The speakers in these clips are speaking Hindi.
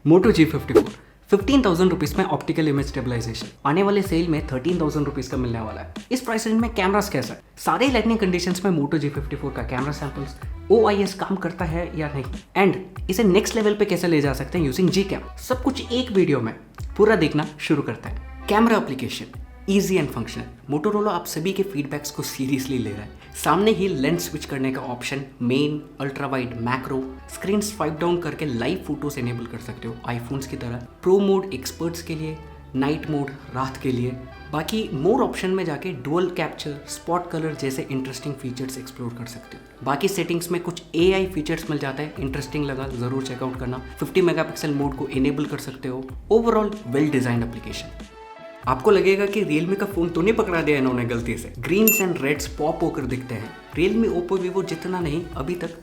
मोटो G54 15,000 रुपीज़ में ऑप्टिकल इमेज स्टेबलाइजेशन आने वाले सेल में 13,000 रुपीज़ का मिलने वाला है। इस प्राइस रेंज में कैमरास कैसा है, सारे लाइटनिंग कंडीशंस में मोटो G54 का कैमरा सैंपल्स OIS काम करता है या नहीं, एंड इसे नेक्स्ट लेवल पे कैसे ले जा सकते हैं यूजिंग Gcam, सब कुछ एक वीडियो में पूरा देखना शुरू करते हैं। Camera application easy and functional. Motorola आप सभी के फीडबैक्स को सीरियसली ले रहा है। सामने ही लेंस स्विच करने का option, main, ultra wide, macro, screen swipe down करके लाइव फोटोज एनेबल कर सकते हो आईफोन्स की तरह। प्रो मोड एक्सपर्ट्स के लिए, नाइट मोड रात के लिए। बाकी मोर ऑप्शन में जाके डुअल कैप्चर, स्पॉट कलर जैसे इंटरेस्टिंग फीचर्स एक्सप्लोर कर सकते हो। बाकी सेटिंग्स में कुछ AI फीचर्स मिल जाता है, इंटरेस्टिंग लगा जरूर चेकआउट करना। 50 मेगापिक्सल मोड को एनेबल कर सकते हो। Overall well designed application. आपको लगेगा कि रियलमी का फोन तो नहीं पकड़ा दिया इन्होंने गलती से। ग्रीन्स एंड रेड्स पॉप होकर दिखते हैं। रियलमी, ओप्पो, वीवो जितना नहीं अभी तक,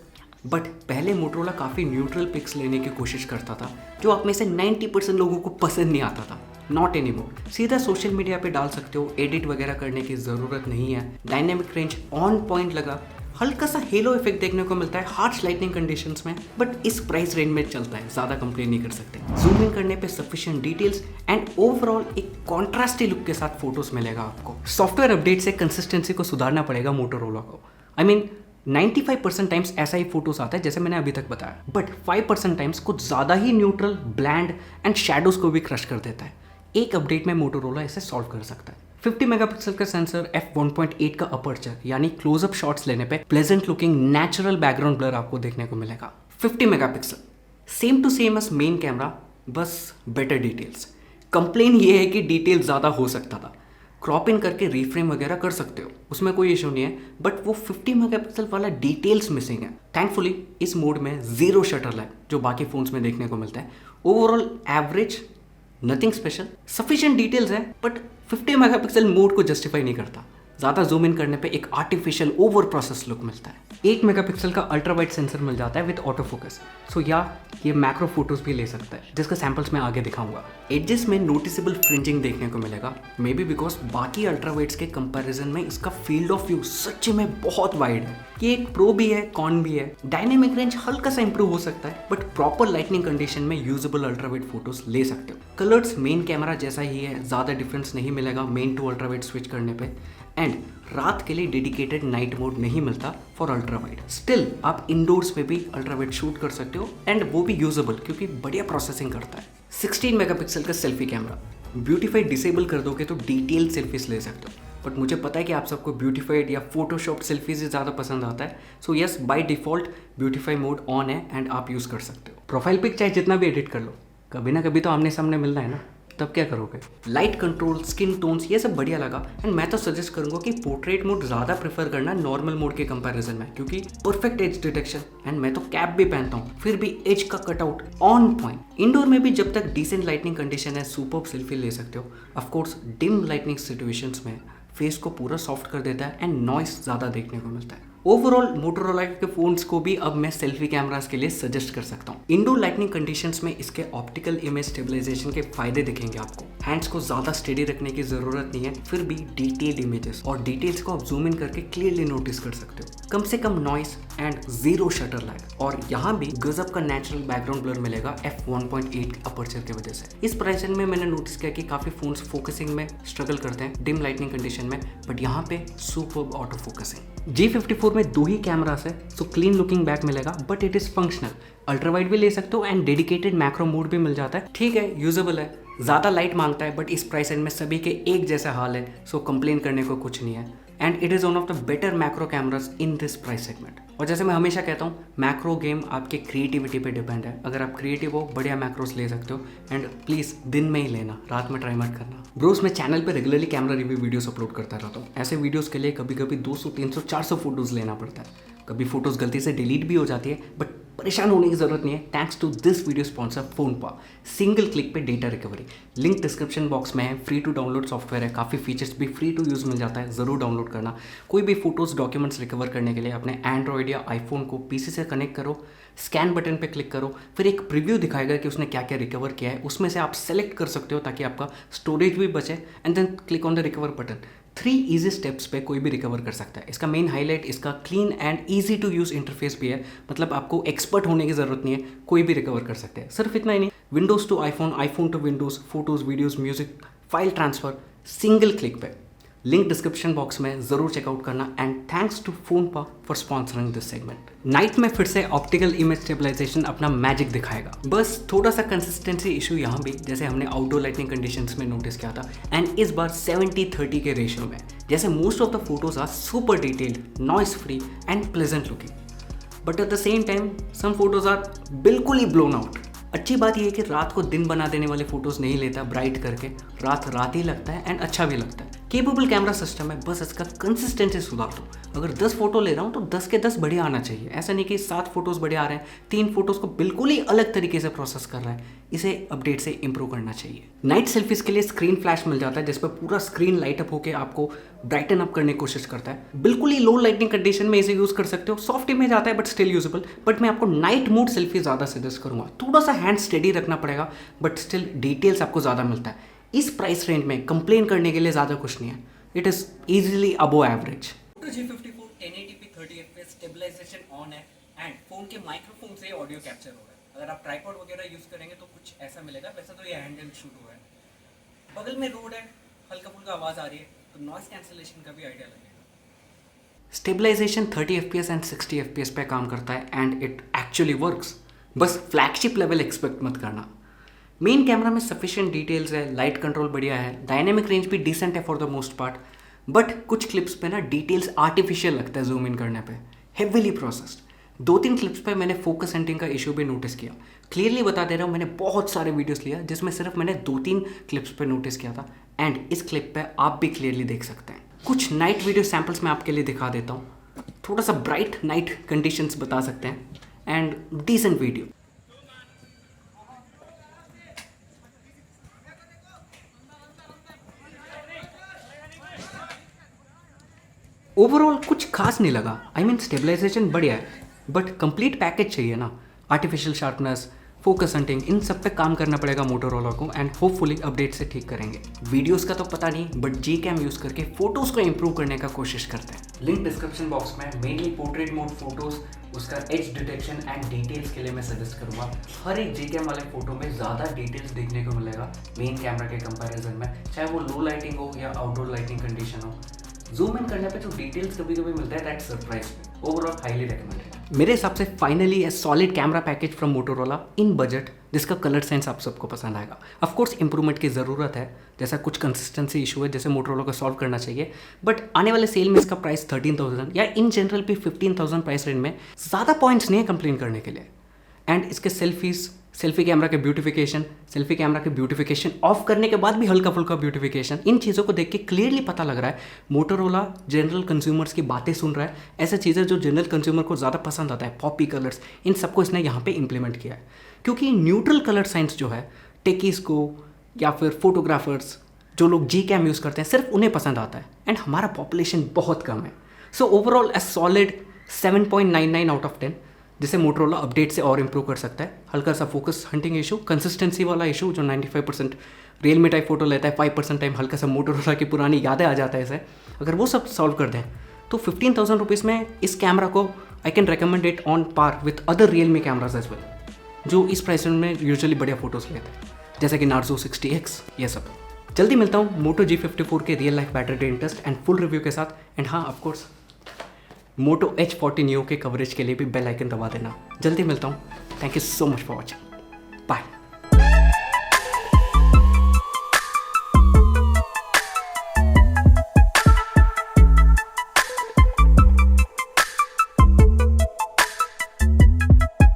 बट पहले मोटोरोला काफ़ी न्यूट्रल पिक्स लेने की कोशिश करता था, जो आप में से 90% लोगों को पसंद नहीं आता था। Not any more. सीधा सोशल मीडिया पे डाल सकते हो, एडिट वगैरह करने की ज़रूरत नहीं है। डायनेमिक रेंज ऑन पॉइंट लगा। हल्का सा हेलो इफेक्ट देखने को मिलता है हार्श लाइटनिंग कंडीशंस में, बट इस प्राइस रेंज में चलता है, ज़्यादा कंप्लेन नहीं कर सकते। जूम इन करने पे सफिशिएंट डिटेल्स एंड ओवरऑल एक कॉन्ट्रास्टी लुक के साथ फोटोज मिलेगा आपको। सॉफ्टवेयर अपडेट से कंसिस्टेंसी को सुधारना पड़ेगा मोटोरोला को। I mean 95% टाइम्स ऐसा ही फोटोज आता है जैसे मैंने अभी तक बताया, बट 5% टाइम्स कुछ ज़्यादा ही न्यूट्रल, ब्लैंड एंड शैडोज को भी क्रश कर देता है। एक अपडेट में मोटोरोला इसे सॉल्व कर सकता है। 50 मेगापिक्सल का सेंसर, f1.8 का अपर्चर, यानी क्लोजअप शॉट्स लेने पे pleasant looking natural background blur आपको देखने को मिलेगा। 50 megapixel same to same as main camera, बस बेटर डिटेल्स। कंप्लेन ये है कि डिटेल ज़्यादा हो सकता था। क्रॉप इन करके रीफ्रेम वगैरह कर सकते हो, उसमें कोई इशू नहीं है, बट वो 50 मेगापिक्सल वाला डिटेल्स मिसिंग है। थैंकफुली इस मोड में जीरो शटर लैग जो बाकी फोन्स में देखने को मिलता है। Overall average, nothing special. Sufficient details है, बट 50 मेगापिक्सल मोड को जस्टिफाई नहीं करता। ज़्यादा जूम इन करने पे एक आर्टिफिशियल ओवर प्रोसेस लुक मिलता है। 8 मेगापिक्सल का अल्ट्रा वाइड सेंसर मिल जाता है विद ऑटो फोकस, सो या ये मैक्रो फोटोज भी ले सकता है, जिसका सैंपल्स मैं आगे दिखाऊंगा। एजेस में नोटिसेबल फ्रिंजिंग देखने को मिलेगा, मे बी बिकॉज बाकी अल्ट्रा वाइड्स के कंपैरिजन में इसका फील्ड ऑफ व्यू सच में बहुत वाइड है। ये एक प्रो भी है, कॉन भी है। डायनेमिक रेंज हल्का सा इंप्रूव हो सकता है, बट प्रॉपर लाइटनिंग कंडीशन में यूजेबल अल्ट्रा वाइड फोटोज ले सकते हो। कलर्स मेन कैमरा जैसा ही है, ज़्यादा डिफरेंस नहीं मिलेगा main to ultra wide switch करने पे। एंड रात के लिए डेडिकेटेड नाइट मोड नहीं मिलता फॉर अल्ट्रा वाइड। स्टिल आप इंडोर्स पे भी अल्ट्रा वाइड शूट कर सकते हो, एंड वो भी यूजेबल क्योंकि बढ़िया प्रोसेसिंग करता है। 16 मेगापिक्सल का सेल्फी कैमरा। ब्यूटीफाइड डिसेबल कर दोगे तो डिटेल सेल्फीज ले सकते हो, बट मुझे पता है कि आप सबको ब्यूटीफाइड या फोटोशॉप सेल्फीज ज़्यादा पसंद आता है, so yes, by default beautify mode on है एंड आप यूज़ कर सकते हो। प्रोफाइल पिक चाहे जितना भी एडिट कर लो, कभी ना कभी तो आमने सामने मिलना है ना, तब क्या करोगे। लाइट कंट्रोल, स्किन टोन्स, ये सब बढ़िया लगा। एंड मैं तो सजेस्ट करूंगा कि पोर्ट्रेट मोड ज़्यादा प्रेफर करना नॉर्मल मोड के कंपैरिजन में, क्योंकि परफेक्ट एज डिटेक्शन। एंड मैं तो कैप भी पहनता हूँ, फिर भी एज का कटआउट ऑन पॉइंट। इंडोर में भी जब तक डिसेंट लाइटनिंग कंडीशन है, सुपर्ब सेल्फी ले सकते हो। ऑफकोर्स डिम लाइटनिंग सिचुएशंस में फेस को पूरा सॉफ्ट कर देता है एंड नॉइस ज़्यादा देखने को मिलता है। ओवरऑल मोटोरोला के फोन्स को भी अब मैं सेल्फी कैमरास के लिए सजेस्ट कर सकता हूँ। इंडोर लाइटनिंग कंडीशंस में इसके ऑप्टिकल इमेज स्टेबलाइजेशन के फायदे दिखेंगे आपको। हैंड्स को ज़्यादा स्टेडी रखने की ज़रूरत नहीं है, फिर भी डिटेल्ड इमेजेस और डिटेल्स को आप जूम इन करके क्लियरली नोटिस कर सकते हो। कम से कम noise and zero shutter lag, और यहाँ भी गजब का नेचुरल बैकग्राउंड ब्लर मिलेगा f1.8 अपर्चर की वजह से। इस प्राइस में मैंने नोटिस किया कि काफ़ी फोन्स फोकसिंग में स्ट्रगल करते हैं डिम लाइटनिंग कंडीशन में, बट यहाँ पे सुपर्ब ऑटो फोकसिंग। G54 में 2 ही कैमरास है, सो क्लीन लुकिंग बैक मिलेगा, but it is functional. Ultra wide भी ले सकते हो एंड डेडिकेटेड मैक्रो मोड भी मिल जाता है। ठीक है, यूजेबल है। ज़्यादा लाइट मांगता है, बट इस प्राइस रेंज में सभी के एक जैसा हाल है, सो कंप्लेन करने को कुछ नहीं है। And it is one of the better macro cameras in this price segment. और जैसे मैं हमेशा कहता हूँ, मैक्रो गेम आपके क्रिएटिविटी पे डिपेंड है। अगर आप क्रिएटिव हो, बढ़िया मैक्रोस ले सकते हो, एंड प्लीज़ दिन में ही लेना, रात में ट्राई मत करना। ब्रोस, मैं चैनल पे regularly camera review videos upload करता रहता हूँ। ऐसे वीडियोस के लिए कभी कभी 200, 300, 400 फोटोज़ लेना पड़ता है। कभी फोटोज़ गलती से डिलीट भी हो जाती है, बट परेशान होने की जरूरत नहीं है। Thanks to this video sponsor FonePaw. Single click पे data recovery, link description box में है। फ्री टू डाउनलोड सॉफ्टवेयर है, काफ़ी फीचर्स भी फ्री टू यूज़ मिल जाता है, ज़रूर डाउनलोड करना। कोई भी फोटोज़, डॉक्यूमेंट्स रिकवर करने के लिए अपने एंड्रॉयड या आईफोन को पीसी से कनेक्ट करो, स्कैन बटन पे क्लिक करो, फिर एक प्रीव्यू दिखाएगा कि उसने क्या क्या रिकवर किया है। उसमें से आप सेलेक्ट कर सकते हो ताकि आपका स्टोरेज भी बचे, and then click on the recover button. 3 easy steps पे कोई भी रिकवर कर सकता है। इसका मेन हाईलाइट इसका clean and easy to use interface भी है, मतलब आपको एक्सपर्ट होने की ज़रूरत नहीं है, कोई भी रिकवर कर सकते हैं। सिर्फ इतना ही नहीं, Windows to iPhone, iPhone to Windows, photos, videos, music, file transfer single click पे। लिंक डिस्क्रिप्शन बॉक्स में ज़रूर चेकआउट करना and thanks to FonePaw for sponsoring this segment. Night में फिर से ऑप्टिकल इमेज स्टेबलाइजेशन अपना मैजिक दिखाएगा, बस थोड़ा सा कंसिस्टेंसी इशू यहाँ भी, जैसे हमने आउटडोर लाइटिंग कंडीशंस में नोटिस किया था, एंड इस बार 70-30 के रेशियो में, जैसे most of the photos are super detailed, noise free and pleasant looking, but at the same time some photos are बिल्कुल ही ब्लोन आउट। अच्छी बात यह है कि रात को दिन बना देने वाले फोटोज नहीं लेता ब्राइट करके, रात रात ही लगता है एंड अच्छा भी लगता है। केपेबल कैमरा सिस्टम है, बस इसका कंसिस्टेंसी सुधार दो। अगर 10 फोटो ले रहा हूँ तो 10 के 10 बढ़िया आना चाहिए, ऐसा नहीं कि 7 फोटोज बढ़िया आ रहे हैं, 3 फोटोज को बिल्कुल ही अलग तरीके से प्रोसेस कर रहा है। इसे अपडेट से इंप्रूव करना चाहिए। नाइट सेल्फीज के लिए स्क्रीन फ्लैश मिल जाता है, जिस पर पूरा स्क्रीन लाइट अप होकर आपको ब्राइटन अप करने की कोशिश करता है। बिल्कुल ही लो लाइटिंग कंडीशन में इसे यूज कर सकते हो, सॉफ्ट इमेज आता है बट स्टिल यूजेबल। बट मैं आपको नाइट मोड सेल्फी ज़्यादा सजेस्ट करूंगा, थोड़ा सा हैंड स्टेडी रखना पड़ेगा बट स्टिल डिटेल्स आपको ज़्यादा मिलता है। इस प्राइस रेंज में कंप्लेन करने के लिए ज़्यादा कुछ नहीं है, it is easily above average. Moto G54 1080p 30fps stabilisation on है एंड फोन के माइक्रोफोन से ऑडियो कैप्चर हो रहा है। अगर आप ट्राइपॉड वगैरह यूज करेंगे तो कुछ ऐसा मिलेगा, वैसे तो ये हैंडल शूट हुआ है। बगल में रोड है, हल्का फुल्का आवाज़ आ रही है तो नॉइस कैंसिलेशन का भी आइडिया लगेगा। स्टेबलाइजेशन 30 fps एंड 60 fps पे काम करता है एंड इट एक्चुअली वर्क्स, बस फ्लैगशिप लेवल एक्सपेक्ट मत करना। मेन कैमरा में सफिशिएंट डिटेल्स है, लाइट कंट्रोल बढ़िया है, डायनेमिक रेंज भी डिसेंट है for the most part, but कुछ क्लिप्स पे ना डिटेल्स आर्टिफिशियल लगता है जूम इन करने पे, हेवीली प्रोसेस्ड। 2-3 क्लिप्स पे मैंने फोकस हंटिंग का इशू भी नोटिस किया। क्लियरली बता दे रहा हूँ, मैंने बहुत सारे वीडियोस लिया जिसमें सिर्फ मैंने 2-3 क्लिप्स पे नोटिस किया था एंड इस क्लिप पे आप भी क्लियरली देख सकते हैं। कुछ नाइट वीडियो सैम्पल्स मैं आपके लिए दिखा देता हूँ, थोड़ा सा ब्राइट नाइट कंडीशंस बता सकते हैं एंड डिसेंट वीडियो। ओवरऑल कुछ खास नहीं लगा, आई मीन स्टेबलाइजेशन बढ़िया है बट कंप्लीट पैकेज चाहिए ना। आर्टिफिशियल शार्पनेस, फोकस हंटिंग, इन सब पे काम करना पड़ेगा मोटोरोला को एंड होपफुली अपडेट से ठीक करेंगे। वीडियोस का तो पता नहीं बट Gcam यूज़ करके फोटोज को इंप्रूव करने का कोशिश करते हैं। लिंक डिस्क्रिप्शन बॉक्स में मेनली पोर्ट्रेट मोड फोटोज, उसका एज डिटेक्शन एंड डिटेल्स के लिए मैं सजेस्ट करूँगा। हर एक Gcam वाले फोटो में ज़्यादा डिटेल्स देखने को मिलेगा मेन कैमरा के कंपेरिजन में, चाहे वो लो लाइटिंग हो या आउटडोर लाइटिंग कंडीशन हो। जूम इन करने पे जो डिटेल्स कभी कभी मिलता है दैट सरप्राइज में। ओवरऑल हाईली रिकमेंडेड मेरे हिसाब से। Finally A solid camera package from Motorola in budget, जिसका कलर सेंस आप सबको पसंद आएगा। ऑफ कोर्स इंप्रूवमेंट की ज़रूरत है, जैसा कुछ कंसिस्टेंसी इशू है जैसे मोटोरोला को सॉल्व करना चाहिए, बट आने वाले सेल में इसका प्राइस 13,000 या इन जनरल भी 15,000 प्राइस रेंज में ज़्यादा पॉइंट्स नहीं है कंप्लेन करने के लिए। एंड इसके सेल्फी कैमरा के ब्यूटिफिकेशन ऑफ करने के बाद भी हल्का फुल्का ब्यूटिफिकेशन, इन चीज़ों को देख के क्लियरली पता लग रहा है मोटोरोला जनरल कंज्यूमर्स की बातें सुन रहा है। ऐसे चीज़ें जो जनरल कंज्यूमर को ज़्यादा पसंद आता है, पॉपी कलर्स, इन सबको इसने यहाँ पे इंप्लीमेंट किया है। क्योंकि न्यूट्रल कलर साइंस जो है टेकीज को या फिर फोटोग्राफर्स जो लोग Gcam यूज़ करते हैं सिर्फ उन्हें पसंद आता है एंड हमारा पॉपुलेशन बहुत कम है। So overall A solid 7.99 out of 10, जिसे मोटोरोला अपडेट से और इंप्रूव कर सकता है। हल्का सा फोकस हंटिंग इशू, कंसिस्टेंसी वाला इशू जो 95% रियलमी टाइप फोटो लेता है, 5% टाइम हल्का सा मोटोरोला की पुरानी यादें आ जाता है इसे। अगर वो सब सॉल्व कर दें तो 15,000 रुपीज़ में इस कैमरा को I can recommend it on par with other Realme cameras as well, जो इस प्राइस रेंज में यूजुअली बढ़िया फोटोज़ लेते हैं, जैसे कि नार्जो 60X, ये सब। जल्दी मिलता हूँ मोटो G54 के real life battery test and full review के साथ। एंड हाँ, ऑफकोर्स मोटो H40 Neo के कवरेज के लिए भी बेल आइकन दबा देना। जल्दी मिलता हूँ। Thank you so much for watching, bye.